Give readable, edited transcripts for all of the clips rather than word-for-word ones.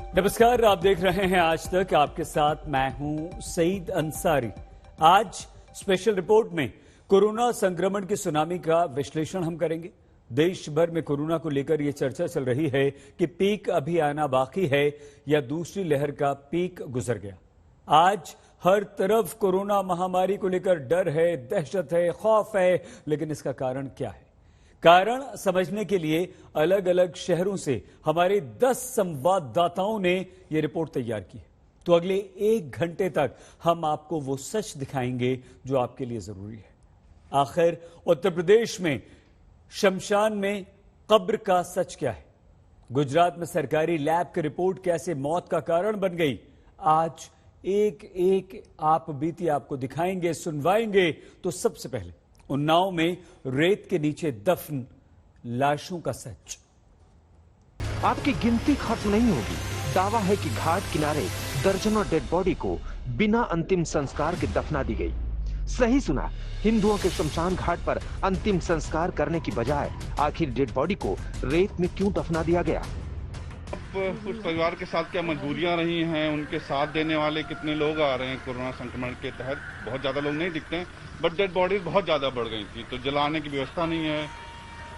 नमस्कार, आप देख रहे हैं आज तक। आपके साथ मैं हूं सईद अंसारी। आज स्पेशल रिपोर्ट में कोरोना संक्रमण की सुनामी का विश्लेषण हम करेंगे। देश भर में कोरोना को लेकर यह चर्चा चल रही है कि पीक अभी आना बाकी है या दूसरी लहर का पीक गुजर गया। आज हर तरफ कोरोना महामारी को लेकर डर है, दहशत है, खौफ है, लेकिन इसका कारण क्या है? कारण समझने के लिए अलग अलग शहरों से हमारे 10 संवाददाताओं ने यह रिपोर्ट तैयार की है। तो अगले 1 घंटे तक हम आपको वो सच दिखाएंगे जो आपके लिए जरूरी है। आखिर उत्तर प्रदेश में शमशान में कब्र का सच क्या है? गुजरात में सरकारी लैब की रिपोर्ट कैसे मौत का कारण बन गई? आज एक एक आप बीती आपको दिखाएंगे, सुनवाएंगे। तो सबसे पहले उन्नाव में रेत के नीचे दफन लाशों का सच। आपकी गिनती खत्म नहीं होगी। दावा है कि घाट किनारे दर्जनों डेड बॉडी को बिना अंतिम संस्कार के दफना दी गई। सही सुना, हिंदुओं के शमशान घाट पर अंतिम संस्कार करने की बजाय आखिर डेड बॉडी को रेत में क्यों दफना दिया गया? अब उस परिवार के साथ क्या मजबूरियां रही हैं, उनके साथ देने वाले कितने लोग आ रहे हैं कोरोना संक्रमण के तहत? बहुत ज्यादा लोग नहीं दिखते हैं, बट डेड बॉडीज बहुत ज्यादा बढ़ गई थी, तो जलाने की व्यवस्था नहीं है।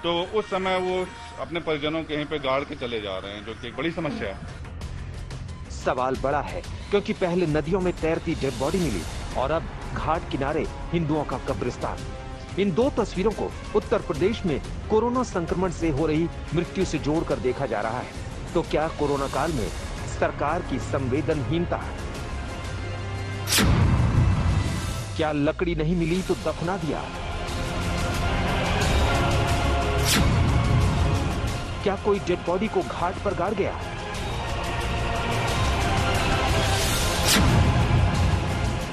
तो उस समय वो अपने परिजनों के यहीं पे गाड़ के चले जा रहे हैं, जो कि एक बड़ी समस्या है। सवाल बड़ा है क्योंकि पहले नदियों में तैरती डेड बॉडी मिली और अब घाट किनारे हिंदुओं का कब्रिस्तान। इन दो तस्वीरों को उत्तर प्रदेश में कोरोना संक्रमण से हो रही मृत्यु से जोड़कर देखा जा रहा है। तो क्या कोरोना काल में सरकार की संवेदनहीनता? क्या लकड़ी नहीं मिली तो दफना दिया? क्या कोई डेड बॉडी को घाट पर गाड़ गया?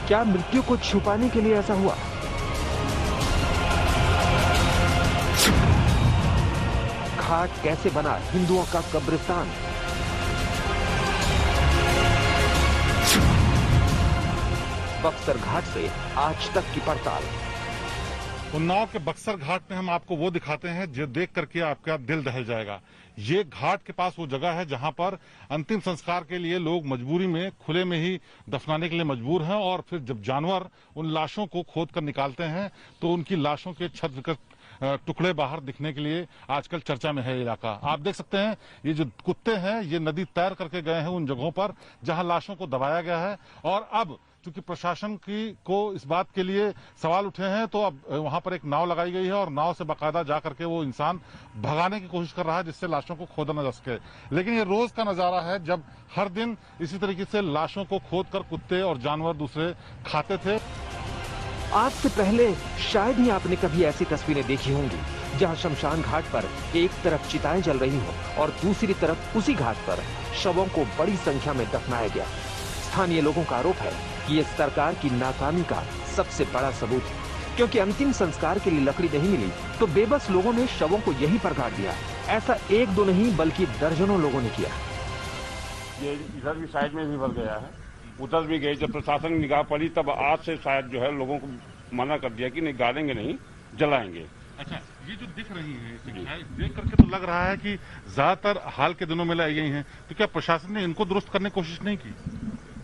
क्या मृत्यु को छुपाने के लिए ऐसा हुआ? घाट कैसे बना हिंदुओं का कब्रिस्तान? बक्सर घाट से आज तक की पड़ताल। उन्नाव के बक्सर घाट में हम आपको वो दिखाते हैं जो देख करके आपका दिल दहल जाएगा। ये घाट के पास वो जगह है जहां पर अंतिम संस्कार के लिए लोग मजबूरी में खुले में ही दफनाने के लिए मजबूर हैं, और फिर जब जानवर उन लाशों को खोद कर निकालते हैं तो उनकी लाशों के छत विकृत टुकड़े बाहर दिखने के लिए आजकल चर्चा में है इलाका। आप देख सकते हैं ये जो कुत्ते हैं ये नदी तैर करके गए हैं उन जगहों पर जहां लाशों को दबाया गया है। और अब चूंकि प्रशासन को इस बात के लिए सवाल उठे हैं तो अब वहां पर एक नाव लगाई गई है और नाव से बाकायदा जा करके वो इंसान भगाने की कोशिश कर रहा है जिससे लाशों को खोदा न जा सके। लेकिन ये रोज का नजारा है जब हर दिन इसी तरीके से लाशों को खोद कर कुत्ते और जानवर दूसरे खाते थे। आज से पहले शायद ही आपने कभी ऐसी तस्वीरें देखी होंगी जहां शमशान घाट पर एक तरफ चिताएं जल रही हो और दूसरी तरफ उसी घाट पर शवों को बड़ी संख्या में दफनाया गया। स्थानीय लोगों का आरोप है कि ये सरकार की नाकामी का सबसे बड़ा सबूत है, क्योंकि अंतिम संस्कार के लिए लकड़ी नहीं मिली तो बेबस लोगों ने शवों को यहीं पर गाड़ दिया। ऐसा एक दो नहीं बल्कि दर्जनों लोगों ने किया। ये इधर भी साइड में भी भर गया है, उधर भी गए। जब प्रशासन की निगाह पड़ी तब आज से शायद जो है लोगों को मना कर दिया कि नहीं गाड़ेंगे, नहीं जलाएंगे। अच्छा, ये जो दिख रही है देख करके तो लग रहा है कि ज्यादातर हाल के दिनों में लाई गई हैं, तो क्या प्रशासन ने इनको दुरुस्त करने की कोशिश नहीं की?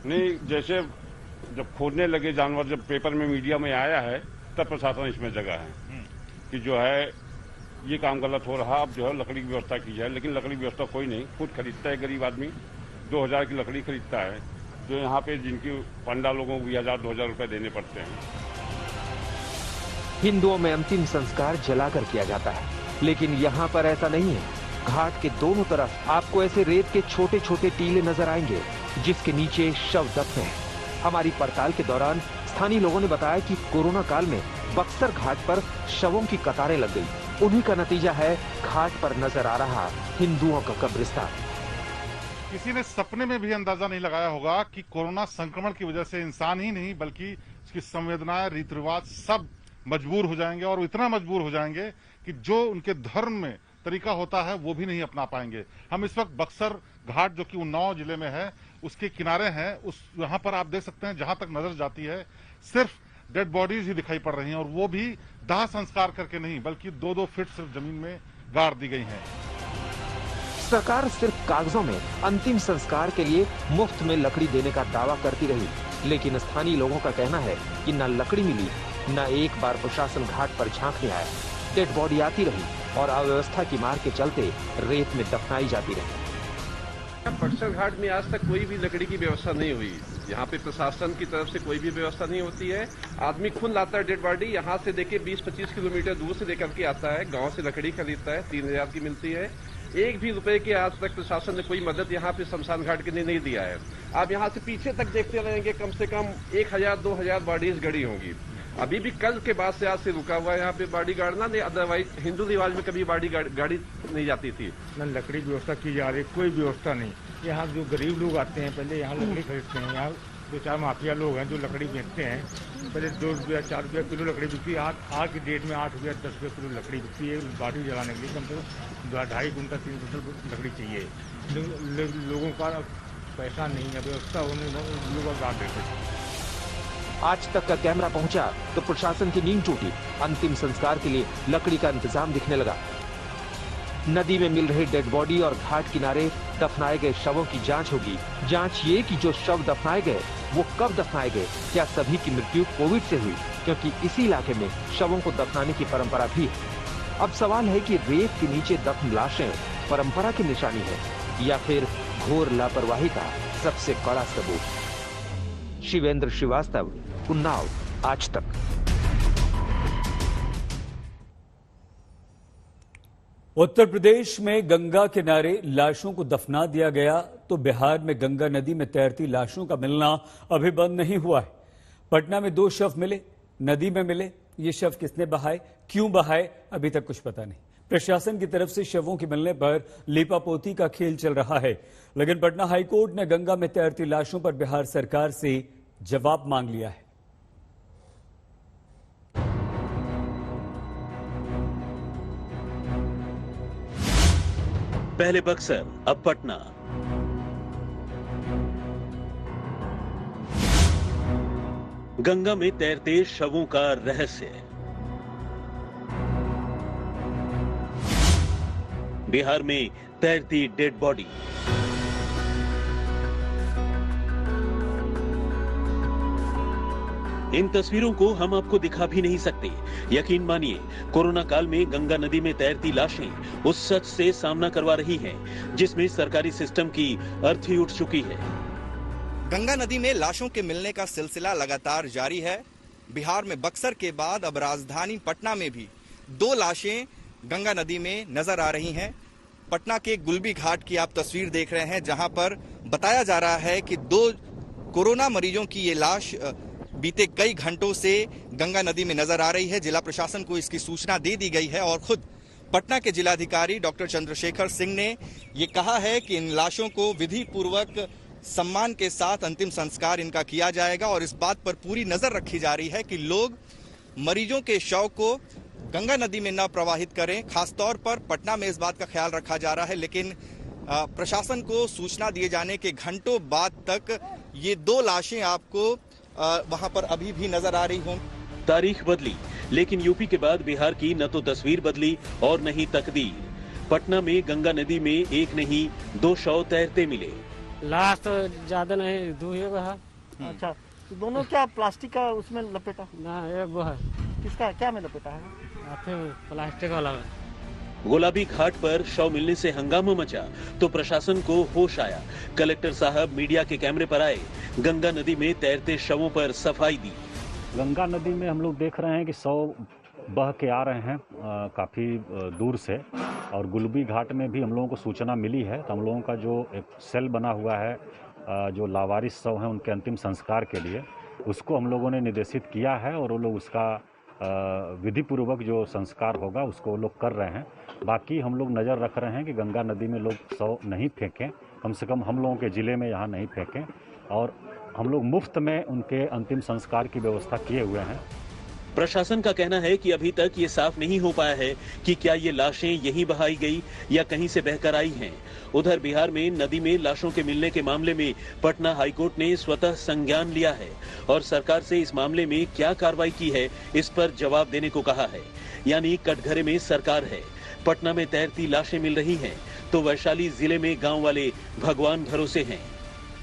नहीं, जैसे जब खोदने लगे जानवर, जब पेपर में मीडिया में आया है तब प्रशासन इसमें जगह है कि जो है ये काम गलत हो रहा, अब जो है लकड़ी की व्यवस्था की जाए। लेकिन लकड़ी की व्यवस्था कोई नहीं, खुद खरीदता है गरीब आदमी, 2000 की लकड़ी खरीदता है, जो यहाँ पे जिनकी पंडा लोगों को 1000-2000 रुपए देने पड़ते हैं। हिंदुओं में अंतिम संस्कार जलाकर किया जाता है, लेकिन यहाँ पर ऐसा नहीं है। घाट के दोनों तरफ आपको ऐसे रेत के छोटे छोटे टीले नजर आएंगे जिसके नीचे शव दफने हैं। हमारी पड़ताल के दौरान स्थानीय लोगों ने बताया कि कोरोना काल में बक्सर घाट पर शवों की कतारें लग गई। उन्हीं का नतीजा है घाट पर नजर आ रहा हिंदुओं का कब्रिस्तान। किसी ने सपने में भी अंदाजा नहीं लगाया होगा कि कोरोना संक्रमण की वजह से इंसान ही नहीं बल्कि उसकी संवेदनाएं, रीति रिवाज सब मजबूर हो जाएंगे, और इतना मजबूर हो जाएंगे कि जो उनके धर्म में तरीका होता है वो भी नहीं अपना पाएंगे। हम इस वक्त बक्सर घाट जो कि उन्नाव जिले में है उसके किनारे हैं। उस यहाँ पर आप देख सकते हैं जहां तक नजर जाती है सिर्फ डेड बॉडीज ही दिखाई पड़ रही हैं, और वो भी दाह संस्कार करके नहीं बल्कि 2-2 फीट सिर्फ जमीन में गाड़ दी गई हैं। सरकार सिर्फ कागजों में अंतिम संस्कार के लिए मुफ्त में लकड़ी देने का दावा करती रही, लेकिन स्थानीय लोगों का कहना है कि न लकड़ी मिली, न एक बार प्रशासन घाट पर झांकने आया। डेड बॉडी आती रही और अव्यवस्था की मार के चलते रेत में दफनाई जाती रही। बक्सर घाट में आज तक कोई भी लकड़ी की व्यवस्था नहीं हुई। यहाँ पे प्रशासन की तरफ से कोई भी व्यवस्था नहीं होती है। आदमी खुद लाता है डेड बॉडी, यहाँ से देखिए 20-25 किलोमीटर दूर से लेकर के आता है, गांव से लकड़ी खरीदता है, 3000 की मिलती है। एक भी रुपए की आज तक प्रशासन ने कोई मदद यहाँ पे शमशान घाट के लिए नहीं दिया है। आप यहाँ से पीछे तक देखते रहेंगे, कम से कम 1000-2000 बॉडीज गड़ी होंगी। अभी भी कल के बाद से आज से रुका हुआ है यहाँ पे बॉडी गाड़ना, नहीं अदरवाइज हिंदू रिवाज में कभी बॉडी गाड़ी नहीं जाती थी। न लकड़ी व्यवस्था की जा रही, कोई व्यवस्था नहीं। यहाँ जो गरीब लोग आते हैं पहले यहाँ लकड़ी खरीदते हैं। यहाँ 2-4 माफिया लोग हैं जो लकड़ी बेचते हैं। पहले 2 रुपया 4 रुपया किलो लकड़ी बिकती है। आज की डेट में 8 रुपया 10 रुपया किलो लकड़ी बिकती है। बॉडी जलाने के लिए कम से कम 2.5 कुंटल 3 कुंटल लकड़ी चाहिए। लोगों का पैसा नहीं है, व्यवस्था होने लोग गाड़ देते हैं। आज तक का कैमरा पहुंचा तो प्रशासन की नींद टूटी। अंतिम संस्कार के लिए लकड़ी का इंतजाम दिखने लगा। नदी में मिल रही डेड बॉडी और घाट किनारे दफनाए गए शवों की जांच होगी। जांच ये कि जो शव दफनाए गए वो कब दफनाए गए, क्या सभी की मृत्यु कोविड से हुई, क्योंकि इसी इलाके में शवों को दफनाने की परंपरा भी है। अब सवाल है कि रेत के नीचे दफन लाशें परंपरा की निशानी है या फिर घोर लापरवाही का सबसे कड़ा सबूत। शिवेंद्र श्रीवास्तव, उन्नाव, आज तक। उत्तर प्रदेश में गंगा किनारे लाशों को दफना दिया गया तो बिहार में गंगा नदी में तैरती लाशों का मिलना अभी बंद नहीं हुआ है। पटना में 2 शव मिले, नदी में मिले। ये शव किसने बहाए, क्यों बहाए, अभी तक कुछ पता नहीं। प्रशासन की तरफ से शवों के मिलने पर लीपापोती का खेल चल रहा है, लेकिन पटना हाईकोर्ट ने गंगा में तैरती लाशों पर बिहार सरकार से जवाब मांग लिया है। पहले बक्सर, अब पटना। गंगा में तैरते शवों का रहस्य। बिहार में तैरती डेड बॉडी। इन तस्वीरों को हम आपको दिखा भी नहीं सकते। यकीन मानिए, कोरोना काल में गंगा नदी में तैरती लाशें उस सच से सामना करवा रही हैं, जिसमें सरकारी सिस्टम की अर्थी उठ चुकी है। गंगा नदी में लाशों के मिलने का सिलसिला लगातार जारी है। बिहार में बक्सर के बाद अब राजधानी पटना में भी 2 लाशें गंगा नदी में नजर आ रही हैं। पटना के गुलबी घाट की आप तस्वीर देख रहे हैं, जहां पर बताया जा रहा है कि 2 कोरोना मरीजों की ये लाश बीते कई घंटों से गंगा नदी में नजर आ रही है। जिला प्रशासन को इसकी सूचना दे दी गई है और खुद पटना के जिलाधिकारी डॉक्टर चंद्रशेखर सिंह ने ये कहा है कि इन लाशों को विधि पूर्वक सम्मान के साथ अंतिम संस्कार इनका किया जाएगा और इस बात पर पूरी नजर रखी जा रही है कि लोग मरीजों के शव को गंगा नदी में न प्रवाहित करें। खासतौर पर पटना में इस बात का ख्याल रखा जा रहा है, लेकिन प्रशासन को सूचना दिए जाने के घंटों बाद तक ये 2 लाशें आपको वहां पर अभी भी नजर आ रही हों। तारीख बदली, लेकिन यूपी के बाद बिहार की न तो तस्वीर बदली और न ही तकदीर। पटना में गंगा नदी में एक नहीं 2 शव तैरते मिले। लाश तो ज्यादा नहीं, 2 ही है। अच्छा, तो दोनों क्या प्लास्टिक का उसमें लपेटा? ना, एक वो है। किसका, क्या में लपेटा है? प्लास्टिक वाला में। गुलाबी घाट पर शव मिलने से हंगामा मचा तो प्रशासन को होश आया। कलेक्टर साहब मीडिया के कैमरे पर आए, गंगा नदी में तैरते शवों पर सफाई दी। गंगा नदी में हम लोग देख रहे हैं कि शव बह के आ रहे हैं काफ़ी दूर से, और गुलबी घाट में भी हम लोगों को सूचना मिली है। तो हम लोगों का जो एक सेल बना हुआ है, जो लावारिस शव हैं उनके अंतिम संस्कार के लिए, उसको हम लोगों ने निर्देशित किया है और वो लोग उसका विधि पूर्वक जो संस्कार होगा उसको वो लोग कर रहे हैं। बाकी हम लोग नज़र रख रहे हैं कि गंगा नदी में लोग शव नहीं फेंकें, कम से कम हम लोगों के ज़िले में यहाँ नहीं फेंकें, और हम लोग मुफ्त में उनके अंतिम संस्कार की व्यवस्था किए हुए हैं। प्रशासन का कहना है कि अभी तक ये साफ नहीं हो पाया है कि क्या ये लाशें यहीं बहाई गई या कहीं से बहकर आई हैं। उधर बिहार में नदी में लाशों के मिलने के मामले में पटना हाईकोर्ट ने स्वतः संज्ञान लिया है और सरकार से इस मामले में क्या कार्रवाई की है इस पर जवाब देने को कहा है। यानी कटघरे में सरकार है। पटना में तैरती लाशें मिल रही हैं तो वैशाली जिले में गांव वाले भगवान भरोसे हैं।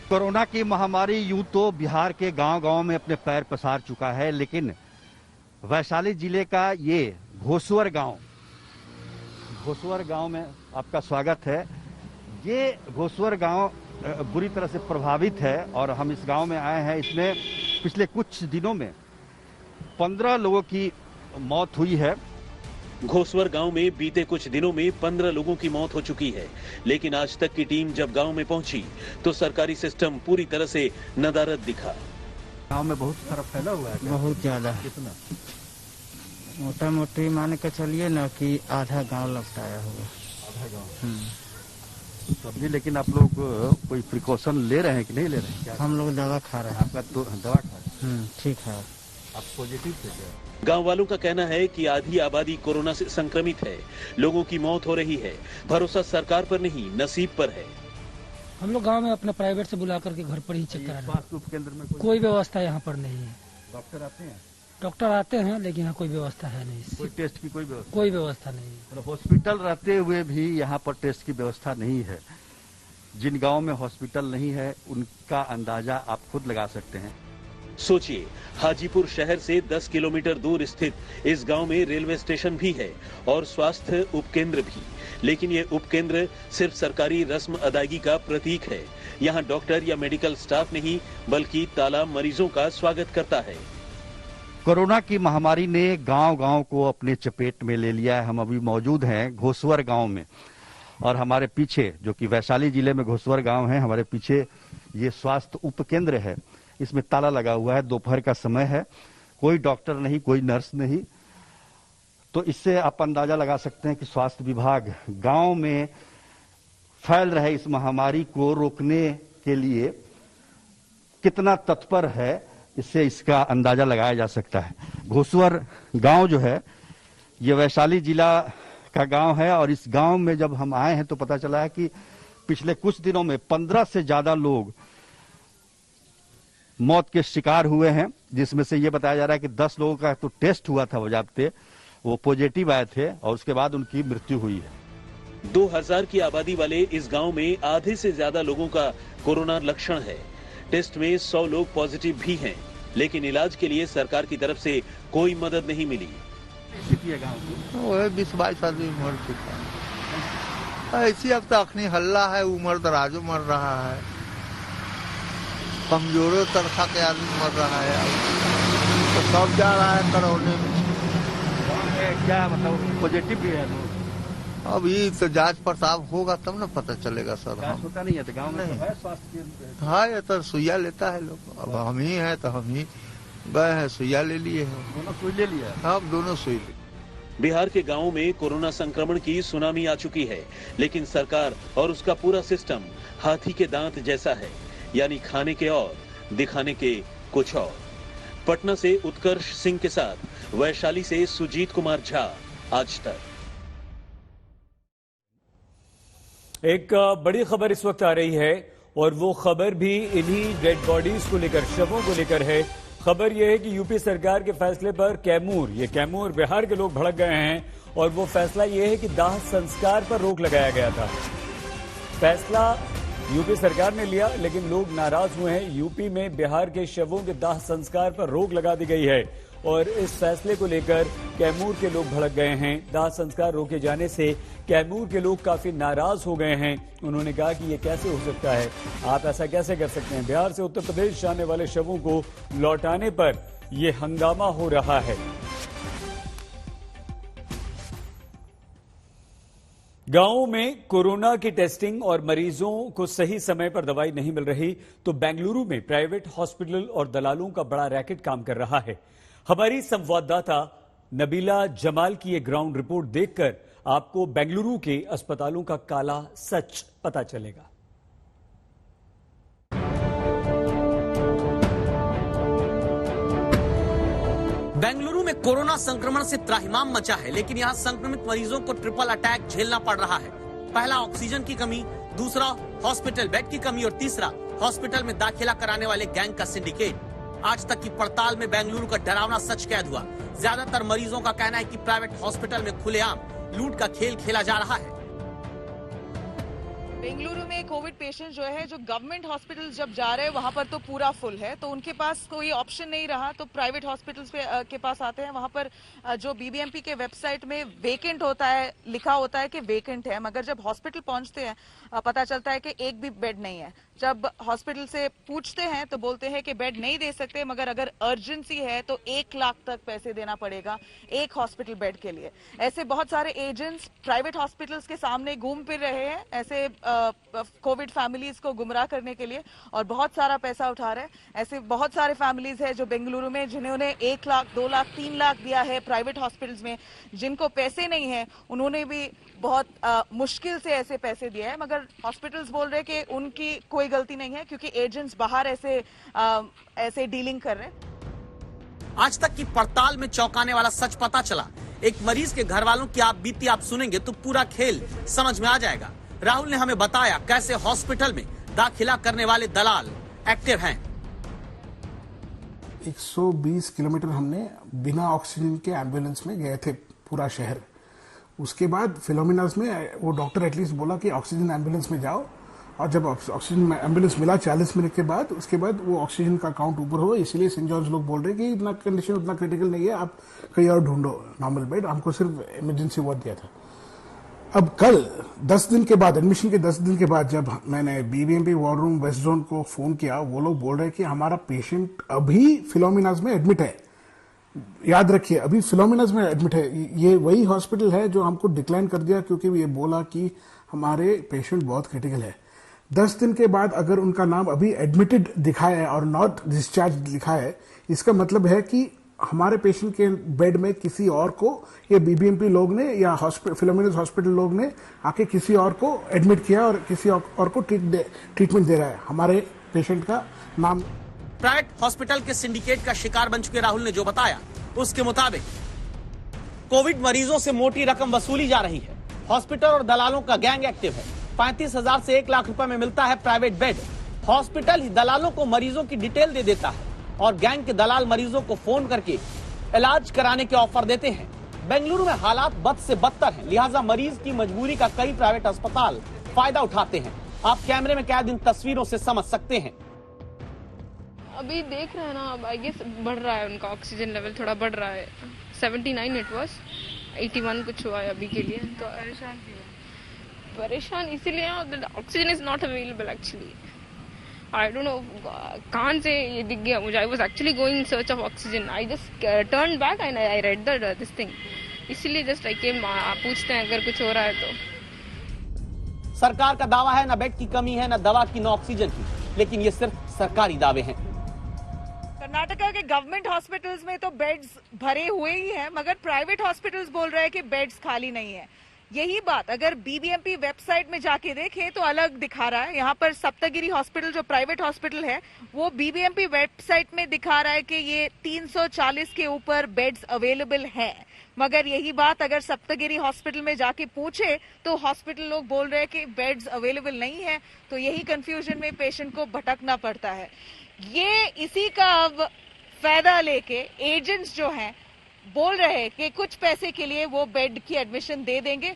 कोरोना की महामारी यूं तो बिहार के गांव-गांव में अपने पैर पसार चुका है, लेकिन वैशाली जिले का ये घोसवर गांव में आपका स्वागत है। ये घोसवर गांव बुरी तरह से प्रभावित है और हम इस गांव में आए हैं। इसमें पिछले कुछ दिनों में 15 लोगों की मौत हुई है। घोसवर गांव में बीते कुछ दिनों में 15 लोगों की मौत हो चुकी है, लेकिन आज तक की टीम जब गांव में पहुंची तो सरकारी सिस्टम पूरी तरह से नदारद दिखा। गांव में बहुत सारा फैला हुआ है। बहुत ज्यादा। कितना? मोटा मोटी मान के चलिए ना कि आधा गांव लपटाया होगा। आधा गांव। तब भी लेकिन आप लोग कोई प्रिकॉशन ले रहे हैं कि नहीं ले रहे हैं? हम लोग दवा खा रहे हैं। आपका तो दवा खा रहे हैं? ठीक है। आप पॉजिटिव थे क्या? गांव वालों का कहना है कि आधी आबादी कोरोना से संक्रमित है, लोगों की मौत हो रही है। भरोसा सरकार पर नहीं, नसीब पर है। हम लोग गांव में अपने प्राइवेट से बुला करके घर पर ही चेक करा रहे हैं। स्वास्थ्य उपकेंद्र में कोई व्यवस्था यहाँ पर नहीं है। डॉक्टर आते हैं? डॉक्टर आते हैं, लेकिन यहाँ कोई व्यवस्था है नहीं। कोई टेस्ट की कोई व्यवस्था नहीं है। मतलब हॉस्पिटल रहते हुए भी यहाँ पर टेस्ट की व्यवस्था नहीं है। जिन गांव में हॉस्पिटल नहीं है उनका अंदाजा आप खुद लगा सकते हैं। सोचिए, हाजीपुर शहर से 10 किलोमीटर दूर स्थित इस गांव में रेलवे स्टेशन भी है और स्वास्थ्य उपकेंद्र भी, लेकिन ये उपकेंद्र सिर्फ सरकारी रस्म अदायगी का प्रतीक है। यहाँ डॉक्टर या मेडिकल स्टाफ नहीं बल्कि ताला मरीजों का स्वागत करता है। कोरोना की महामारी ने गांव-गांव को अपने चपेट में ले लिया है। हम अभी मौजूद हैं घोसवर गांव में और हमारे पीछे, जो कि वैशाली जिले में घोसवर गांव है, हमारे पीछे ये स्वास्थ्य उपकेंद्र है। इसमें ताला लगा हुआ है, दोपहर का समय है, कोई डॉक्टर नहीं, कोई नर्स नहीं। तो इससे आप अंदाजा लगा सकते हैं कि स्वास्थ्य विभाग गांव में फैल रहे इस महामारी को रोकने के लिए कितना तत्पर है, इससे इसका अंदाजा लगाया जा सकता है। घोसवर गांव जो है ये वैशाली जिला का गांव है और इस गांव में जब हम आए हैं तो पता चला है कि पिछले कुछ दिनों में 15 से ज्यादा लोग मौत के शिकार हुए हैं, जिसमें से ये बताया जा रहा है कि 10 लोगों का तो टेस्ट हुआ था बजाबते, वो पॉजिटिव आए थे और उसके बाद उनकी मृत्यु हुई है। 2000 की आबादी वाले इस गांव में आधे से ज्यादा लोगों का कोरोना लक्षण है। टेस्ट में 100 लोग पॉजिटिव भी हैं, लेकिन इलाज के लिए सरकार की तरफ से कोई मदद नहीं मिली। 20-22 आदमी मर चुका है। ऐसी अब तक नहीं हल्ला है, उम्र दराजों मर रहा है, कमजोरों तरफा के आदमी मर रहा है, तो सब जा रहा है करौने में। क्या मतलब पॉजिटिव भी है? अभी तो जांच पड़ताल होगा तब ना पता चलेगा सर। जांच होता नहीं है तो गाँव में तो है स्वास्थ्य? हाँ, ये तो सुइया लेता है लोग। अब हम ही है तो हम ही गए हैं, सुइया ले लिए हैं। दोनों सुई ले लिया? हाँ, दोनों सुई ले। बिहार के गांवों में कोरोना संक्रमण की सुनामी आ चुकी है, लेकिन सरकार और उसका पूरा सिस्टम हाथी के दांत जैसा है, यानी खाने के और दिखाने के कुछ और। पटना से उत्कर्ष सिंह के साथ वैशाली से सुजीत कुमार झा, आज तक। एक बड़ी खबर इस वक्त आ रही है और वो खबर भी इन्हीं डेड बॉडीज को लेकर, शवों को लेकर है। खबर यह है कि यूपी सरकार के फैसले पर कैमूर बिहार के लोग भड़क गए हैं और वो फैसला यह है कि दाह संस्कार पर रोक लगाया गया था। फैसला यूपी सरकार ने लिया, लेकिन लोग नाराज हुए हैं। यूपी में बिहार के शवों के दाह संस्कार पर रोक लगा दी गई है और इस फैसले को लेकर कैमूर के लोग भड़क गए हैं। दाह संस्कार रोके जाने से कैमूर के लोग काफी नाराज हो गए हैं। उन्होंने कहा कि ये कैसे हो सकता है, आप ऐसा कैसे कर सकते हैं। बिहार से उत्तर प्रदेश जाने वाले शवों को लौटाने पर यह हंगामा हो रहा है। गांवों में कोरोना की टेस्टिंग और मरीजों को सही समय पर दवाई नहीं मिल रही तो बेंगलुरु में प्राइवेट हॉस्पिटल और दलालों का बड़ा रैकेट काम कर रहा है। हमारी संवाददाता नबीला जमाल की एक ग्राउंड रिपोर्ट देखकर आपको बेंगलुरु के अस्पतालों का काला सच पता चलेगा। बेंगलुरु में कोरोना संक्रमण से त्राहिमाम मचा है, लेकिन यहाँ संक्रमित मरीजों को ट्रिपल अटैक झेलना पड़ रहा है। पहला ऑक्सीजन की कमी, दूसरा हॉस्पिटल बेड की कमी और तीसरा हॉस्पिटल में दाखिला कराने वाले गैंग का सिंडिकेट। आज तक की पड़ताल में बेंगलुरु का डरावना सच कैद हुआ। ज्यादातर मरीजों का कहना है कि प्राइवेट हॉस्पिटल में खुलेआम लूट का खेल खेला जा रहा है। बेंगलुरु में कोविड पेशेंट जो है, जो गवर्नमेंट हॉस्पिटल्स जब जा रहे हैं वहां पर तो पूरा फुल है, तो उनके पास कोई ऑप्शन नहीं रहा, तो प्राइवेट हॉस्पिटल्स के पास आते हैं। वहां पर जो बीबीएमपी के वेबसाइट में वेकेंट होता है, लिखा होता है कि वेकेंट है, मगर जब हॉस्पिटल पहुंचते हैं पता चलता है कि एक भी बेड नहीं है। जब हॉस्पिटल से पूछते हैं तो बोलते हैं कि बेड नहीं दे सकते, मगर अगर अर्जेंसी है तो 1 लाख तक पैसे देना पड़ेगा एक हॉस्पिटल बेड के लिए। ऐसे बहुत सारे एजेंट्स प्राइवेट हॉस्पिटल्स के सामने घूम फिर रहे हैं, ऐसे कोविड फैमिलीज को गुमराह करने के लिए, और बहुत सारा पैसा उठा रहे हैं। ऐसे बहुत सारे फैमिलीज हैं जो बेंगलुरु में, जिन्होंने 1 लाख, 2 लाख, 3 लाख दिया है प्राइवेट हॉस्पिटल्स में। जिनको पैसे नहीं है उन्होंने भी बहुत मुश्किल से ऐसे पैसे दिए हैं, मगर हॉस्पिटल्स बोल रहे हैं कि उनकी कोई गलती नहीं है, क्योंकि एजेंट्स बाहर ऐसे डीलिंग कर रहे हैं। आज तक की पड़ताल में चौंकाने वाला सच पता चला। एक मरीज के घर वालों की बीती आप सुनेंगे तो पूरा खेल समझ में आ जाएगा। राहुल ने हमें बताया कैसे हॉस्पिटल में दाखिला करने वाले दलाल एक्टिव हैं। 120 किलोमीटर हमने बिना ऑक्सीजन के एम्बुलेंस में गए थे पूरा शहर। उसके बाद फिलोमिनास में वो डॉक्टर एटलीस्ट बोला कि ऑक्सीजन एम्बुलेंस में जाओ, और जब ऑक्सीजन एम्बुलेंस मिला 40 मिनट के बाद, उसके बाद वो ऑक्सीजन का काउंट ऊपर हो, इसलिए सेंट जॉर्ज लोग बोल रहे हैं कि इतना कंडीशन उतना क्रिटिकल नहीं है, आप कहीं और ढूंढो नॉर्मल बेड। हमको सिर्फ इमरजेंसी वार्ड दिया था। अब कल 10 दिन के बाद, एडमिशन के 10 दिन के बाद, जब मैंने BBMP war room west zone को फोन किया, वो लोग बोल रहे हैं कि हमारा पेशेंट अभी फिलोमिनास में एडमिट है। याद रखिए, अभी फिलोमिनास में एडमिट है। ये वही हॉस्पिटल है जो हमको डिक्लाइन कर दिया क्योंकि ये बोला कि हमारे पेशेंट बहुत क्रिटिकल है। 10 दिन के बाद अगर उनका नाम अभी एडमिटेड दिखा है और नॉट डिस्चार्ज लिखा है, इसका मतलब है कि हमारे पेशेंट के बेड में किसी और को, ये बीबीएमपी लोग ने या फिलोमिनास हॉस्पिटल लोग ने आके किसी और को एडमिट किया और किसी और को ट्रीटमेंट दे रहा है। हमारे पेशेंट का नाम। प्राइवेट हॉस्पिटल के सिंडिकेट का शिकार बन चुके राहुल ने जो बताया, उसके मुताबिक कोविड मरीजों से मोटी रकम वसूली जा रही है। हॉस्पिटल और दलालों का गैंग एक्टिव है। 35,000 से 1 लाख रुपए में मिलता है प्राइवेट बेड। हॉस्पिटल ही दलालों को मरीजों की डिटेल दे देता है और गैंग के दलाल मरीजों को फोन करके इलाज कराने के ऑफर देते हैं। बेंगलुरु में हालात बद से बदतर हैं, लिहाजा मरीज की मजबूरी का कई प्राइवेट अस्पताल फायदा उठाते हैं। आप कैमरे में कैद इन तस्वीरों से समझ सकते हैं। अभी देख रहे हैं ना, अब आई गेस बढ़ रहा है, उनका ऑक्सीजन लेवल थोड़ा बढ़ रहा है। 79 इट वाज, 81 कुछ हुआ है अभी के लिए। तो परेशान इसीलिए oxygen is not available actually. I don't know कहाँ से ये दिख गया मुझे। I was actually going in search of oxygen. I just turn back and I read this thing, इसीलिए जस्ट आई केम। पूछते हैं अगर कुछ हो रहा है तो। सरकार का दावा है न बेड की कमी है, न दवा की, न ऑक्सीजन की, लेकिन ये सिर्फ सरकारी दावे हैं। कर्नाटका के गवर्नमेंट हॉस्पिटल्स में तो बेड्स भरे हुए ही हैं, मगर प्राइवेट हॉस्पिटल्स बोल रहे हैं कि बेड्स खाली नहीं है। यही बात अगर बीबीएमपी वेबसाइट में जाके देखें तो अलग दिखा रहा है। यहाँ पर सप्तगिरी हॉस्पिटल जो प्राइवेट हॉस्पिटल है, वो बीबीएमपी वेबसाइट में दिखा रहा है कि ये 340 के ऊपर बेड्स अवेलेबल है, मगर यही बात अगर सप्तगिरी हॉस्पिटल में जाके पूछे तो हॉस्पिटल लोग बोल रहे हैं कि बेड्स अवेलेबल नहीं है। तो यही कंफ्यूजन में पेशेंट को भटकना पड़ता है। ये इसी का अब फायदा लेके एजेंट्स जो हैं बोल रहे हैं कि कुछ पैसे के लिए वो बेड की एडमिशन दे देंगे।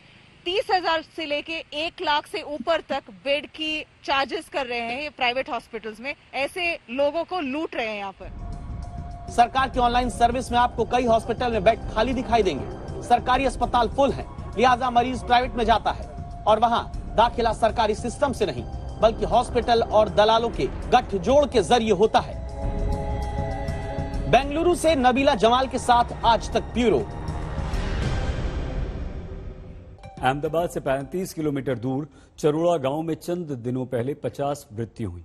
30,000 से लेके 1 लाख से ऊपर तक बेड की चार्जेस कर रहे हैं ये प्राइवेट हॉस्पिटल्स में। ऐसे लोगों को लूट रहे हैं यहाँ पर। सरकार की ऑनलाइन सर्विस में आपको कई हॉस्पिटल में बेड खाली दिखाई देंगे। सरकारी अस्पताल फुल है, लिहाजा मरीज प्राइवेट में जाता है और वहां दाखिला सरकारी सिस्टम से नहीं बल्कि हॉस्पिटल और दलालों के गठजोड़ के जरिए होता है। बेंगलुरु से नबीला जमाल के साथ आज तक ब्यूरो। अहमदाबाद से 35 किलोमीटर दूर चरोड़ा गांव में चंद दिनों पहले 50 मृत्यु हुई।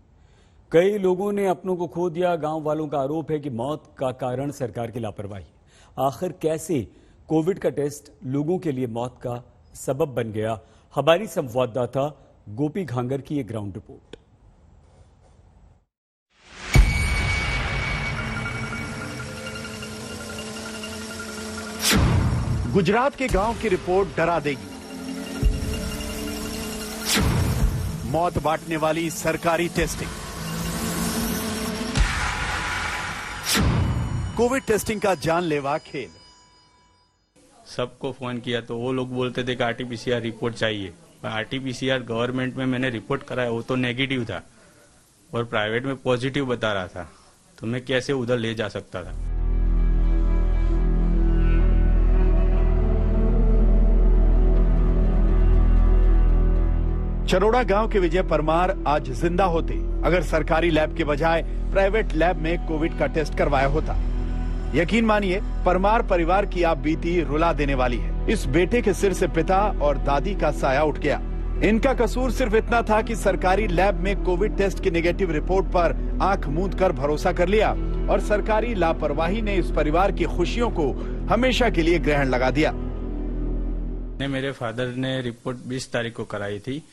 कई लोगों ने अपनों को खो दिया। गांव वालों का आरोप है कि मौत का कारण सरकार की लापरवाही। आखिर कैसे कोविड का टेस्ट लोगों के लिए मौत का सबब बन गया? हमारी संवाददाता गोपी घांगर की एक ग्राउंड रिपोर्ट। गुजरात के गांव की रिपोर्ट डरा देगी। मौत बांटने वाली सरकारी टेस्टिंग। कोविड टेस्टिंग का जानलेवा खेल। सबको फोन किया तो वो लोग बोलते थे कि आरटीपीसीआर रिपोर्ट चाहिए, RT-PCR गवर्नमेंट में मैंने रिपोर्ट कराया, वो तो नेगेटिव था और प्राइवेट में पॉजिटिव बता रहा था, तो मैं कैसे उधर ले जा सकता था। चरोड़ा गांव के विजय परमार आज जिंदा होते अगर सरकारी लैब के बजाय प्राइवेट लैब में कोविड का टेस्ट करवाया होता। यकीन मानिए, परमार परिवार की आप बीती रुला देने वाली है। इस बेटे के सिर से पिता और दादी का साया उठ गया। इनका कसूर सिर्फ इतना था कि सरकारी लैब में कोविड टेस्ट की नेगेटिव रिपोर्ट पर आंख मूंद कर भरोसा कर लिया और सरकारी लापरवाही ने इस परिवार की खुशियों को हमेशा के लिए ग्रहण लगा दिया। मेरे फादर ने रिपोर्ट 20 तारीख को कराई थी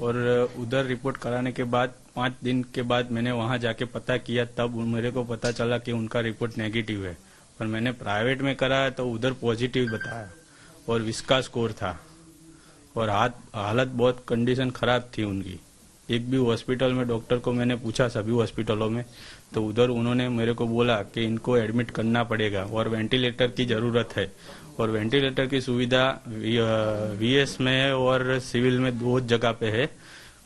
और उधर रिपोर्ट कराने के बाद 5 दिन के बाद मैंने वहां जाके पता किया, तब मेरे को पता चला कि उनका रिपोर्ट नेगेटिव है। पर मैंने प्राइवेट में कराया तो उधर पॉजिटिव बताया और विस्का स्कोर था और हालत बहुत कंडीशन खराब थी उनकी। एक भी हॉस्पिटल में डॉक्टर को मैंने पूछा, सभी हॉस्पिटलों में, तो उधर उन्होंने मेरे को बोला कि इनको एडमिट करना पड़ेगा और वेंटिलेटर की जरूरत है। और वेंटिलेटर की सुविधा VS में और सिविल में 2 जगह पे है,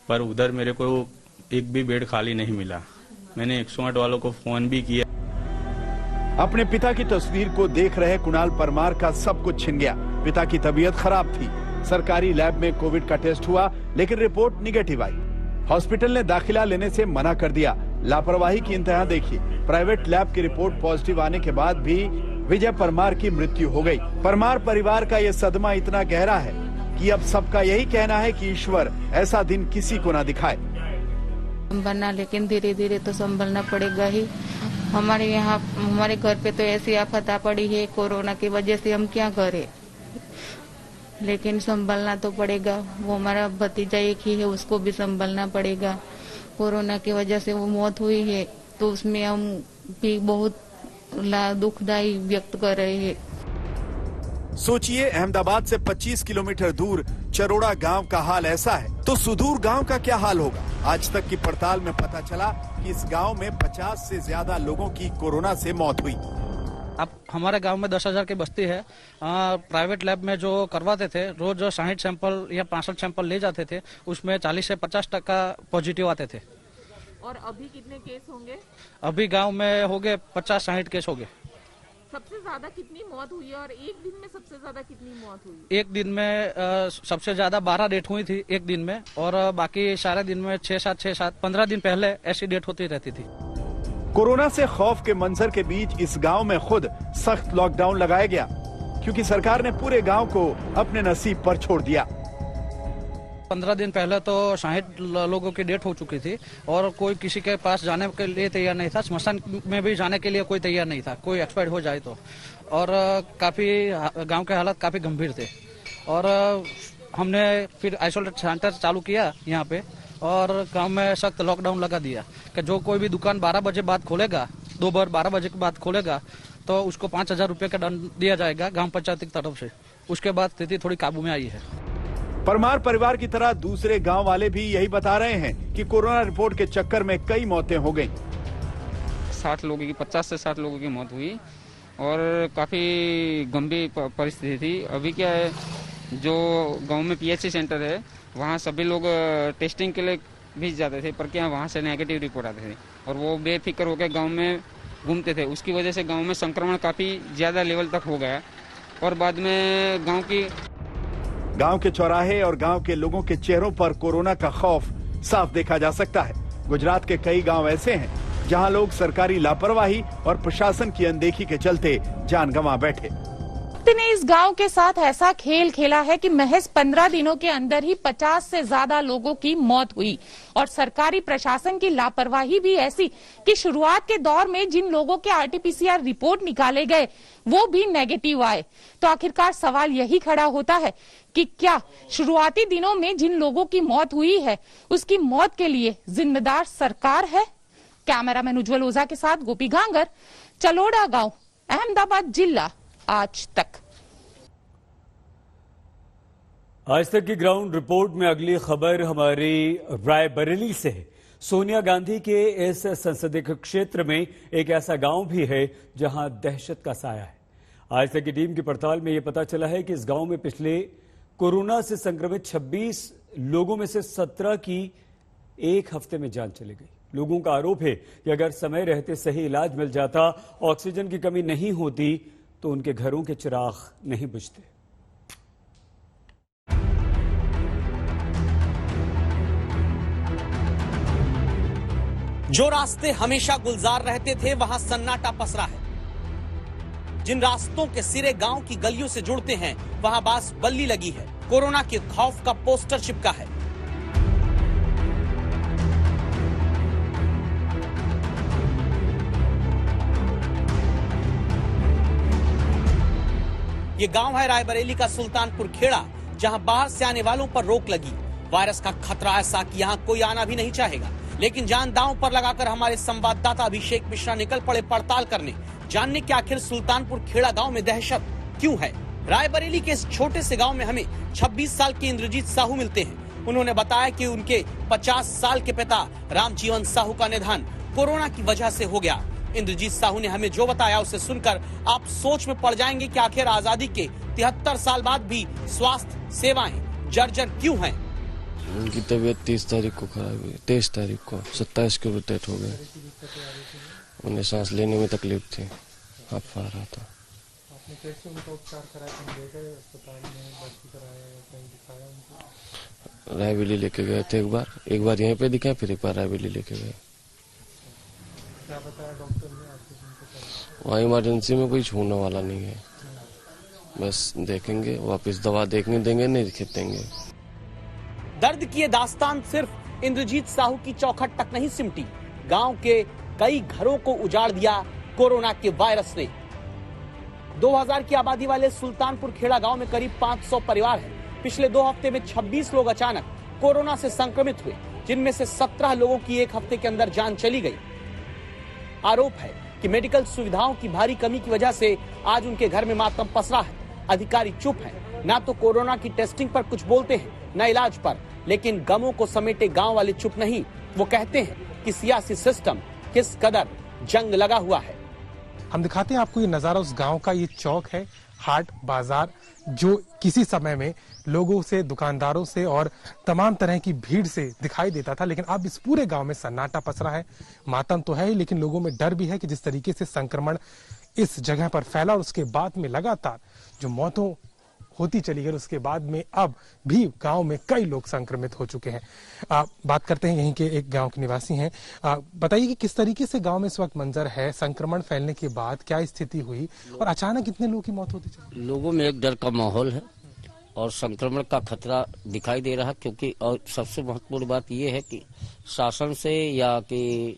पर उधर मेरे को एक भी बेड खाली नहीं मिला। मैंने 108 वालों को फोन भी किया। अपने पिता की तस्वीर को देख रहे कुणाल परमार का सब कुछ छिन गया। पिता की तबीयत खराब थी, सरकारी लैब में कोविड का टेस्ट हुआ लेकिन रिपोर्ट निगेटिव आई। हॉस्पिटल ने दाखिला लेने से मना कर दिया। लापरवाही की इंतहा देखिए, प्राइवेट लैब की रिपोर्ट पॉजिटिव आने के बाद भी विजय परमार की मृत्यु हो गई। परमार परिवार का ये सदमा इतना गहरा है कि अब सबका यही कहना है कि ईश्वर ऐसा दिन किसी को ना दिखाए। संभलना, लेकिन धीरे धीरे तो संभलना पड़ेगा ही। हमारे यहाँ हमारे घर पे तो ऐसी आफत आ पड़ी है कोरोना की वजह से, हम क्या करें, लेकिन संभलना तो पड़ेगा। वो हमारा भतीजा एक ही है, उसको भी संभलना पड़ेगा। कोरोना की वजह से वो मौत हुई है तो उसमें हम भी बहुत दुखदाई व्यक्त कर रहे हैं। सोचिए, अहमदाबाद से 25 किलोमीटर दूर चरोड़ा गांव का हाल ऐसा है तो सुदूर गांव का क्या हाल होगा। आज तक की पड़ताल में पता चला कि इस गांव में 50 से ज्यादा लोगों की कोरोना से मौत हुई। अब हमारे गांव में 10,000 की बस्ती है। प्राइवेट लैब में जो करवाते थे, रोज 60 सैंपल या 65 सैंपल ले जाते थे, उसमें 40 से 50% पॉजिटिव आते थे। और अभी कितने केस होंगे? अभी गांव में हो गए 50-60 केस हो गए। सबसे ज्यादा कितनी मौत हुई है और एक दिन में सबसे ज्यादा कितनी मौत हुई? एक दिन में सबसे ज्यादा 12 डेथ हुई थी एक दिन में, और बाकी सारे दिन में 6-7 15 दिन पहले ऐसी डेथ होती रहती थी। कोरोना से खौफ के मंजर के बीच इस गांव में खुद सख्त लॉकडाउन लगाया गया क्योंकि सरकार ने पूरे गांव को अपने नसीब पर छोड़ दिया। 15 दिन पहले तो 60 लोगों की डेथ हो चुकी थी और कोई किसी के पास जाने के लिए तैयार नहीं था। स्मशान में भी जाने के लिए कोई तैयार नहीं था, कोई एक्सपायर हो जाए तो। और काफी गांव के हालात काफी गंभीर थे और हमने फिर आइसोलेट सेंटर चालू किया यहाँ पे और गांव में सख्त लॉकडाउन लगा दिया कि जो कोई भी दुकान 12 बजे बाद खोलेगा, दोपहर 12 बजे के बाद खोलेगा तो उसको 5,000 रुपये का दंड दिया जाएगा गांव पंचायत की तरफ से। उसके बाद स्थिति थोड़ी काबू में आई है। परमार परिवार की तरह दूसरे गांव वाले भी यही बता रहे हैं कि कोरोना रिपोर्ट के चक्कर में कई मौतें हो गईं। 60 लोगों की 50 से 60 लोगों की मौत हुई और काफी गंभीर परिस्थिति थी। अभी क्या है, जो गांव में PHC सेंटर है वहाँ सभी लोग टेस्टिंग के लिए भी जाते थे, पर क्या वहाँ से नेगेटिव रिपोर्ट आते थे और वो बेफिक्र होकर गांव में घूमते थे। उसकी वजह से गांव में संक्रमण काफी ज्यादा लेवल तक हो गया और बाद में गांव के चौराहे और गांव के लोगों के चेहरों पर कोरोना का खौफ साफ देखा जा सकता है। गुजरात के कई गांव ऐसे हैं जहां लोग सरकारी लापरवाही और प्रशासन की अनदेखी के चलते जान गंवा बैठे। ने इस गांव के साथ ऐसा खेल खेला है कि महज 15 दिनों के अंदर ही 50 से ज्यादा लोगों की मौत हुई और सरकारी प्रशासन की लापरवाही भी ऐसी कि शुरुआत के दौर में जिन लोगों के RT-PCR रिपोर्ट निकाले गए वो भी नेगेटिव आए। तो आखिरकार सवाल यही खड़ा होता है कि क्या शुरुआती दिनों में जिन लोगों की मौत हुई है उसकी मौत के लिए जिम्मेदार सरकार है? कैमरामैन उज्जवल ओझा के साथ गोपी गांगर, चलोड़ा गांव, अहमदाबाद जिला, आज तक। आज तक की ग्राउंड रिपोर्ट में अगली खबर हमारी रायबरेली से है। सोनिया गांधी के इस संसदीय क्षेत्र में एक ऐसा गांव भी है जहां दहशत का साया है। आज तक की टीम की पड़ताल में यह पता चला है कि इस गांव में पिछले कोरोना से संक्रमित 26 लोगों में से 17 की एक हफ्ते में जान चली गई। लोगों का आरोप है कि अगर समय रहते सही इलाज मिल जाता, ऑक्सीजन की कमी नहीं होती, तो उनके घरों के चिराग नहीं बुझते। जो रास्ते हमेशा गुलजार रहते थे, वहां सन्नाटा पसरा है। जिन रास्तों के सिरे गांव की गलियों से जुड़ते हैं, वहां बास बल्ली लगी है। कोरोना के खौफ का पोस्टर चिपका है। ये गांव है रायबरेली का सुल्तानपुर खेड़ा, जहां बाहर से आने वालों पर रोक लगी। वायरस का खतरा ऐसा कि यहां कोई आना भी नहीं चाहेगा, लेकिन जान दांव पर लगाकर हमारे संवाददाता अभिषेक मिश्रा निकल पड़े पड़ताल करने, जानने कि आखिर सुल्तानपुर खेड़ा गांव में दहशत क्यों है। रायबरेली के इस छोटे से गांव में हमें 26 साल के इंद्रजीत साहू मिलते हैं। उन्होंने बताया कि उनके 50 साल के पिता रामजीवन साहू का निधन कोरोना की वजह से हो गया। इंद्रजीत साहू ने हमें जो बताया उसे सुनकर आप सोच में पड़ जाएंगे कि आखिर आजादी के 73 साल बाद भी स्वास्थ्य सेवाएं जर्जर क्यों हैं। उनकी तबीयत 30 तारीख को खराब हुई, 23 तारीख को, 27 को डेथ हो गए। उन्हें सांस लेने में तकलीफ थी, हाफ आ रहा था। आपने कैसे उनका उपचार कराया? अस्पताल में भर्ती कराया या कहीं दिखाया उनको? रायबरेली लेके गए थे एक बार यहीं पे दिखाए, फिर एक बार रायबरेली लेके गए। क्या बताया डॉक्टर ने आपको? वहाँ इमरजेंसी में कोई छूने वाला नहीं है, बस देखेंगे, वापस दवा देखने देंगे, नहीं देंगे। दर्द की ये दास्तान सिर्फ इंद्रजीत साहू की चौखट तक नहीं सिमटी। गांव के कई घरों को उजाड़ दिया कोरोना के वायरस ने। 2000 की आबादी वाले सुल्तानपुर खेड़ा गांव में करीब 500 परिवार हैं। पिछले 2 हफ्ते में 26 लोग अचानक कोरोना से संक्रमित हुए, जिनमें से 17 लोगों की एक हफ्ते के अंदर जान चली गई। आरोप है कि मेडिकल सुविधाओं की भारी कमी की वजह से आज उनके घर में मातम पसरा है। अधिकारी चुप हैं, ना तो कोरोना की टेस्टिंग पर कुछ बोलते हैं, न इलाज पर, लेकिन गमों को समेटे गांव वाले चुप नहीं। वो कहते हैं कि सियासी सिस्टम किस कदर जंग लगा हुआ है। हम दिखाते हैं आपको ये नजारा उस गांव का। ये चौक है, हाट बाजार, जो किसी समय में लोगों से, दुकानदारों से और तमाम तरह की भीड़ से दिखाई देता था, लेकिन अब इस पूरे गांव में सन्नाटा पसरा है। मातम तो है ही, लेकिन लोगों में डर भी है कि जिस तरीके से संक्रमण इस जगह पर फैला और उसके बाद में लगातार जो मौतों होती चली गई, उसके बाद में अब भी गांव में कई लोग संक्रमित हो चुके हैं। बात करते हैं यहीं के एक गांव के निवासी हैं। बताइए कि किस तरीके से गांव में इस वक्त मंजर है, संक्रमण फैलने के बाद क्या स्थिति हुई और अचानक इतने लोगों की मौत होती चली? लोगों में एक डर का माहौल है और संक्रमण का खतरा दिखाई दे रहा है, क्योंकि और सबसे महत्वपूर्ण बात यह है कि शासन से या कि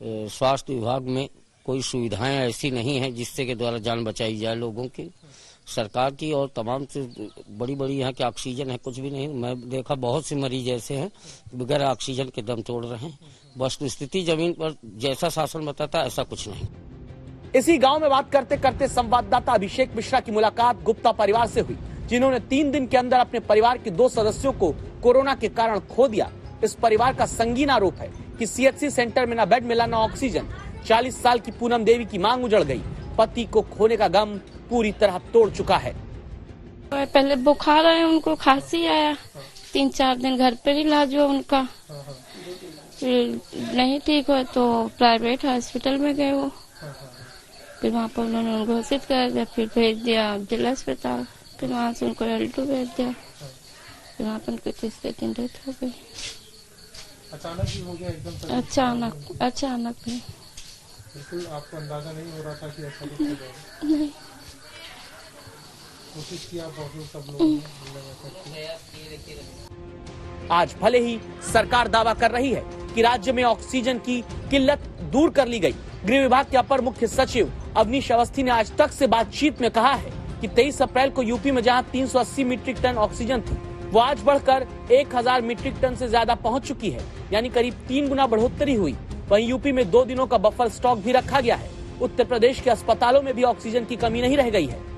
स्वास्थ्य विभाग में कोई सुविधाएं ऐसी नहीं है जिससे के द्वारा जान बचाई जाए लोगों की। सरकार की और तमाम से बड़ी बड़ी यहाँ की ऑक्सीजन है, कुछ भी नहीं। मैं देखा बहुत से मरीज ऐसे हैं बगैर ऑक्सीजन के दम तोड़ रहे हैं। वस्तुस्थिति जमीन पर जैसा शासन बताता ऐसा कुछ नहीं। इसी गांव में बात करते करते संवाददाता अभिषेक मिश्रा की मुलाकात गुप्ता परिवार से हुई, जिन्होंने 3 दिन के अंदर अपने परिवार के 2 सदस्यों को कोरोना के कारण खो दिया। इस परिवार का संगीन आरोप है कि सीएचसी सेंटर में न बेड मिला न ऑक्सीजन। 40 साल की पूनम देवी की मांग उजड़ गई। पति को खोने का गम पूरी तरह तोड़ चुका है। पहले बुखार आया, उनको खांसी आया, 3-4 दिन घर पर इलाज हुआ उनका, नहीं ठीक हुआ तो प्राइवेट हॉस्पिटल में गए वो। फिर वहाँ पर उन्होंने उनको घोषित कर दिया, फिर भेज दिया जिला अस्पताल, फिर वहाँ से उनको L2 भेज दिया। फिर वहाँ पर उनकी 3 दिन डेथ हो गई। अचानक ही हो गया एकदम? अचानक भी। बिल्कुल आपको अंदाजा नहीं हो रहा था कि ऐसा कुछ हो जाएगा? नहीं। कोशिश किया सब लोगों ने। आज भले ही सरकार दावा कर रही है कि राज्य में ऑक्सीजन की किल्लत दूर कर ली गई, गृह विभाग के अपर मुख्य सचिव अवनीश अवस्थी ने आज तक से बातचीत में कहा है कि 23 अप्रैल को यूपी में जहां 380 मीट्रिक टन ऑक्सीजन थी, वो आज बढ़कर 1000 मीट्रिक टन से ज्यादा पहुंच चुकी है, यानी करीब 3 गुना बढ़ोतरी हुई। वहीं यूपी में 2 दिनों का बफर स्टॉक भी रखा गया है। उत्तर प्रदेश के अस्पतालों में भी ऑक्सीजन की कमी नहीं रह गई है।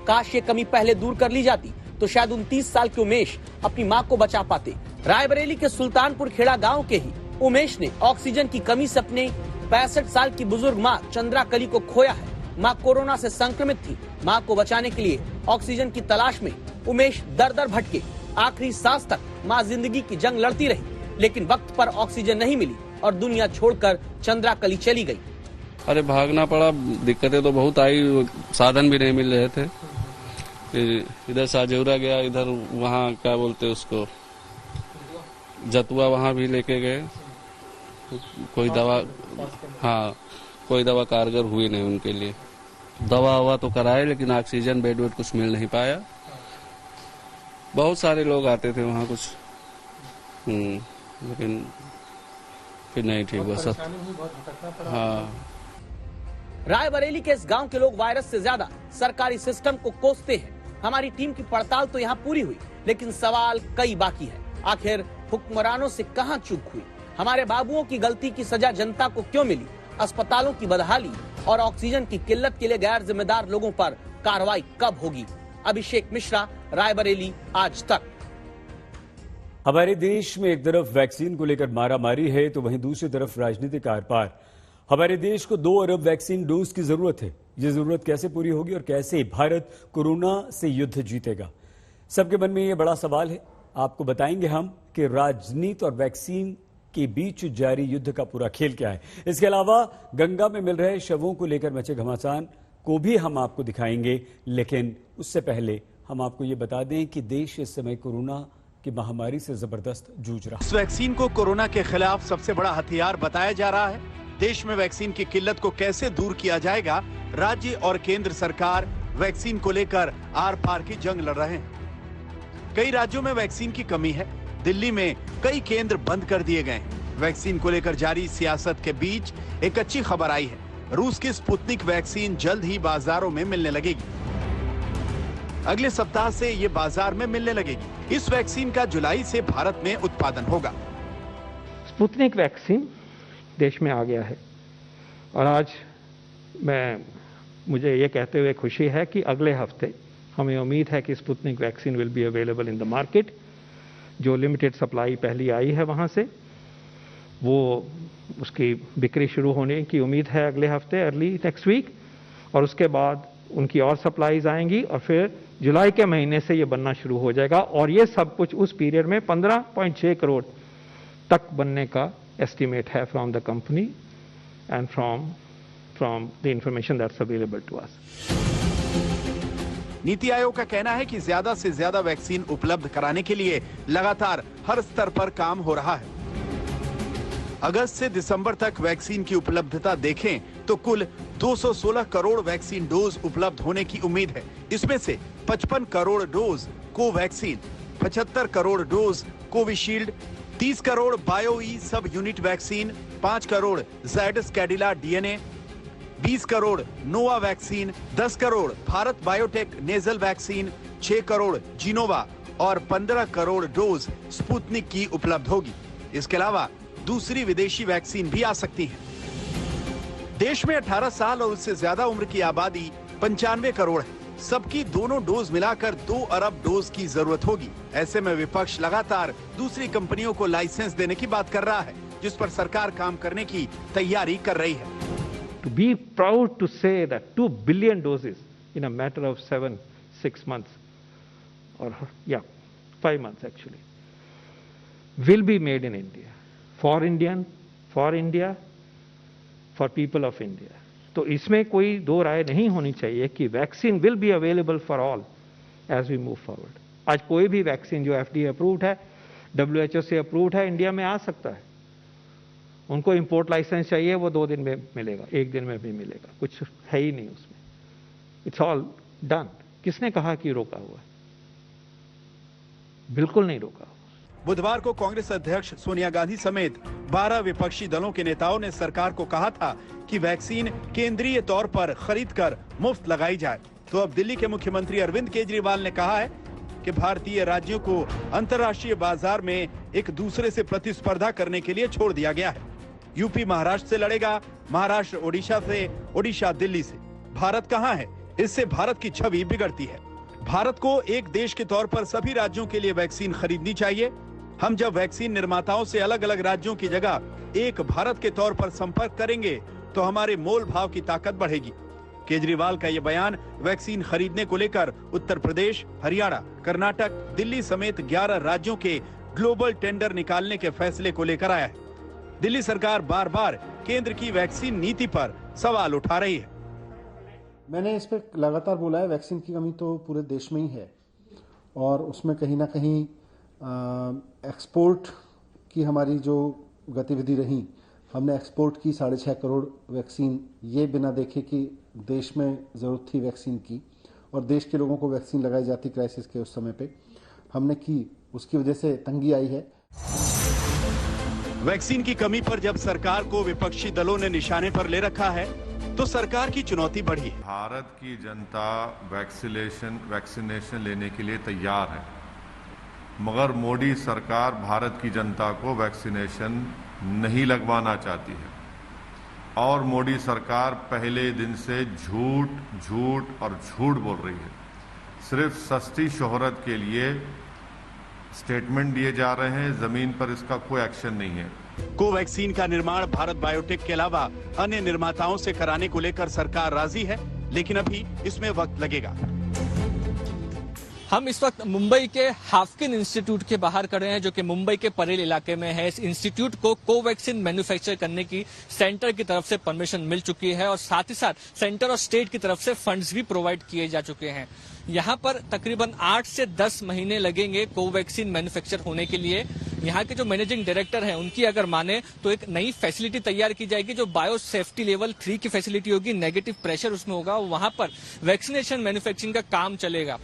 काश ये कमी पहले दूर कर ली जाती तो शायद 29 साल के उमेश अपनी मां को बचा पाते। रायबरेली के सुल्तानपुर खेड़ा गांव के ही उमेश ने ऑक्सीजन की कमी से अपने 65 साल की बुजुर्ग मां चंद्रा कली को खोया है। मां कोरोना से संक्रमित थी। मां को बचाने के लिए ऑक्सीजन की तलाश में उमेश दर दर भटके, आखिरी सांस तक माँ जिंदगी की जंग लड़ती रही, लेकिन वक्त पर ऑक्सीजन नहीं मिली और दुनिया छोड़कर चंद्राकली चली गई। अरे भागना पड़ा, दिक्कतें तो बहुत आई, साधन भी नहीं मिल रहे थे। इधर साजेौरा गया, इधर वहाँ क्या बोलते उसको जतुआ, वहाँ भी लेके गए, कोई दवा, हाँ कोई दवा कारगर हुई नहीं उनके लिए। दवा हवा तो कराए लेकिन ऑक्सीजन बेड वेड कुछ मिल नहीं पाया। बहुत सारे लोग आते थे वहाँ कुछ, लेकिन फिर नहीं ठीक हुआ सब। हाँ, रायबरेली के इस गांव के लोग वायरस से ज्यादा सरकारी सिस्टम को कोसते हैं। हमारी टीम की पड़ताल तो यहाँ पूरी हुई, लेकिन सवाल कई बाकी है। आखिर हुक्मरानों से कहाँ चूक हुई? हमारे बाबुओं की गलती की सजा जनता को क्यों मिली? अस्पतालों की बदहाली और ऑक्सीजन की किल्लत के लिए गैर जिम्मेदार लोगों पर कार्रवाई कब होगी? अभिषेक मिश्रा, रायबरेली, आज तक। हमारे देश में एक तरफ वैक्सीन को लेकर मारामारी है तो वहीं दूसरी तरफ राजनीतिक आर पार। हमारे देश को 2 अरब वैक्सीन डोज की जरूरत है। ये जरूरत कैसे पूरी होगी और कैसे भारत कोरोना से युद्ध जीतेगा? सबके मन में ये बड़ा सवाल है। आपको बताएंगे हम कि राजनीति और वैक्सीन के बीच जारी युद्ध का पूरा खेल क्या है। इसके अलावा गंगा में मिल रहे शवों को लेकर मचे घमासान को भी हम आपको दिखाएंगे, लेकिन उससे पहले हम आपको ये बता दें कि देश इस समय कोरोना की महामारी से जबरदस्त जूझ रहा है। इस वैक्सीन को कोरोना के खिलाफ सबसे बड़ा हथियार बताया जा रहा है। देश में वैक्सीन की किल्लत को कैसे दूर किया जाएगा, राज्य और केंद्र सरकार वैक्सीन को लेकर आर पार की जंग लड़ रहे हैं। कई राज्यों में वैक्सीन की कमी है। दिल्ली में कई केंद्र बंद कर दिए गए हैं। वैक्सीन को लेकर जारी सियासत के बीच एक अच्छी खबर आई है। रूस की स्पुतनिक वैक्सीन जल्द ही बाजारों में मिलने लगेगी। अगले सप्ताह से ये बाजार में मिलने लगेगी। इस वैक्सीन का जुलाई से भारत में उत्पादन होगा। स्पुतनिक वैक्सीन देश में आ गया है और आज मुझे ये कहते हुए खुशी है कि अगले हफ्ते हमें उम्मीद है कि Sputnik vaccine will be available in the market. जो लिमिटेड सप्लाई पहली आई है वहाँ से, वो उसकी बिक्री शुरू होने की उम्मीद है अगले हफ्ते, अर्ली नेक्स्ट वीक, और उसके बाद उनकी और सप्लाईज आएंगी और फिर जुलाई के महीने से ये बनना शुरू हो जाएगा। और ये सब कुछ उस पीरियड में 15.6 करोड़ तक बनने का एस्टिमेट है from the company and from the information that's available to us. NITI Aayog का कहना है कि ज्यादा से ज्यादा वैक्सीन उपलब्ध कराने के लिए लगातार हर स्तर पर काम हो रहा है। अगस्त से दिसंबर तक वैक्सीन की उपलब्धता देखें तो कुल 216 करोड़ वैक्सीन डोज उपलब्ध होने की उम्मीद है। इसमें से 55 crore dose Covaxin, 75 crore dose Covishield, 30 crore bio E sub unit vaccine, 5 crore Zydus Cadila DNA, 20 crore Nova vaccine, 10 crore Bharat Biotech nasal vaccine, 6 crore Gennova और 15 करोड़ डोज स्पुतनिक की उपलब्ध होगी। इसके अलावा दूसरी विदेशी वैक्सीन भी आ सकती है। देश में 18 साल और उससे ज्यादा उम्र की आबादी 95 करोड़ है। सबकी दोनों डोज मिलाकर 2 अरब डोज की जरूरत होगी। ऐसे में विपक्ष लगातार दूसरी कंपनियों को लाइसेंस देने की बात कर रहा है, जिस पर सरकार काम करने की तैयारी कर रही है। To be proud to say that 2 billion doses in a matter of 7-6 months, or 5 months actually, will be made in India, for India, for people of India. तो इसमें कोई दो राय नहीं होनी चाहिए कि vaccine will be available for all as we move forward. आज कोई भी वैक्सीन जो FDA अप्रूव्ड है, WHO से अप्रूव्ड है, इंडिया में आ सकता है। उनको इंपोर्ट लाइसेंस चाहिए, वो 2 दिन में मिलेगा, 1 दिन में भी मिलेगा, कुछ है ही नहीं उसमें। It's all done. किसने कहा कि रोका हुआ? बिल्कुल नहीं रोका। बुधवार को कांग्रेस अध्यक्ष सोनिया गांधी समेत 12 विपक्षी दलों के नेताओं ने सरकार को कहा था कि वैक्सीन केंद्रीय तौर पर खरीद कर मुफ्त लगाई जाए। तो अब दिल्ली के मुख्यमंत्री अरविंद केजरीवाल ने कहा है कि भारतीय राज्यों को अंतर्राष्ट्रीय बाजार में एक दूसरे से प्रतिस्पर्धा करने के लिए छोड़ दिया गया है। यूपी महाराष्ट्र से लड़ेगा, महाराष्ट्र ओडिशा से, ओडिशा दिल्ली से। भारत कहाँ है? इससे भारत की छवि बिगड़ती है। भारत को एक देश के तौर पर सभी राज्यों के लिए वैक्सीन खरीदनी चाहिए। हम जब वैक्सीन निर्माताओं से अलग अलग राज्यों की जगह एक भारत के तौर पर संपर्क करेंगे तो हमारे मोल भाव की ताकत बढ़ेगी। केजरीवाल का ये बयान वैक्सीन खरीदने को लेकर उत्तर प्रदेश, हरियाणा, कर्नाटक, दिल्ली समेत 11 राज्यों के ग्लोबल टेंडर निकालने के फैसले को लेकर आया है। दिल्ली सरकार बार बार केंद्र की वैक्सीन नीति पर सवाल उठा रही है। मैंने इस पर लगातार बोला है, वैक्सीन की कमी तो पूरे देश में ही है और उसमें कहीं ना कहीं एक्सपोर्ट की हमारी जो गतिविधि रही, हमने एक्सपोर्ट की 6.5 करोड़ वैक्सीन, ये बिना देखे कि देश में ज़रूरत थी वैक्सीन की और देश के लोगों को वैक्सीन लगाई जाती क्राइसिस के उस समय पे हमने की, उसकी वजह से तंगी आई है। वैक्सीन की कमी पर जब सरकार को विपक्षी दलों ने निशाने पर ले रखा है तो सरकार की चुनौती बढ़ी है। भारत की जनता वैक्सीनेशन लेने के लिए तैयार है, मगर मोदी सरकार भारत की जनता को वैक्सीनेशन नहीं लगवाना चाहती है और मोदी सरकार पहले दिन से झूठ और झूठ बोल रही है। सिर्फ सस्ती शोहरत के लिए स्टेटमेंट दिए जा रहे हैं, जमीन पर इसका कोई एक्शन नहीं है। कोवैक्सीन का निर्माण भारत बायोटेक के अलावा अन्य निर्माताओं से कराने को लेकर सरकार राजी है, लेकिन अभी इसमें वक्त लगेगा। हम इस वक्त मुंबई के हाफकिन इंस्टीट्यूट के बाहर खड़े हैं, जो कि मुंबई के परेल इलाके में है। इस इंस्टीट्यूट को कोवैक्सीन मैन्युफैक्चर करने की सेंटर की तरफ से परमिशन मिल चुकी है और साथ ही साथ सेंटर और स्टेट की तरफ से फंड्स भी प्रोवाइड किए जा चुके हैं। यहाँ पर तकरीबन 8 से 10 महीने लगेंगे कोवैक्सीन मैन्युफैक्चर होने के लिए। यहाँ के जो मैनेजिंग डायरेक्टर हैं, उनकी अगर माने तो एक नई फैसिलिटी तैयार की जाएगी जो बायो सेफ्टी लेवल 3 की फैसिलिटी होगी, नेगेटिव प्रेशर उसमें होगा, वहां पर वैक्सीनेशन मैन्युफैक्चरिंग का काम चलेगा।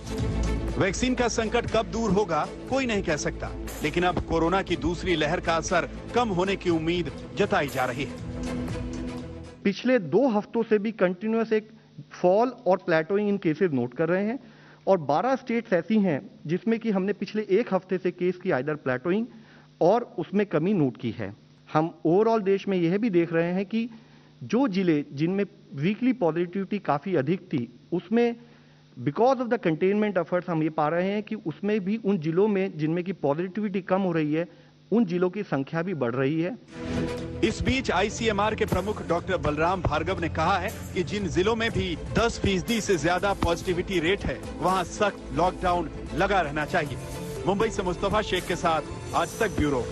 वैक्सीन का संकट कब दूर होगा कोई नहीं कह सकता, लेकिन अब कोरोना की दूसरी लहर का असर कम होने की उम्मीद जताई जा रही है। पिछले 2 हफ्तों से भी कंटिन्यूअस एक फॉल और प्लेटोइंग इन केसेस नोट कर रहे हैं और 12 स्टेट्स ऐसी हैं जिसमें कि हमने पिछले 1 हफ्ते से केस की आइदर प्लेटोइंग और उसमें कमी नोट की है। हम ओवरऑल देश में यह भी देख रहे हैं कि जो जिले जिनमें वीकली पॉजिटिविटी काफ़ी अधिक थी, उसमें because of the containment efforts हम ये पा रहे हैं कि उसमें भी उन जिलों में जिनमें की पॉजिटिविटी कम हो रही है, उन जिलों की संख्या भी बढ़ रही है। इस बीच आईसीएमआर के प्रमुख डॉक्टर बलराम भार्गव ने कहा है कि जिन जिलों में भी 10% से ज्यादा पॉजिटिविटी रेट है, वहां सख्त लॉकडाउन लगा रहना चाहिए। मुंबई से मुस्तफा शेख के साथ आज तक ब्यूरो।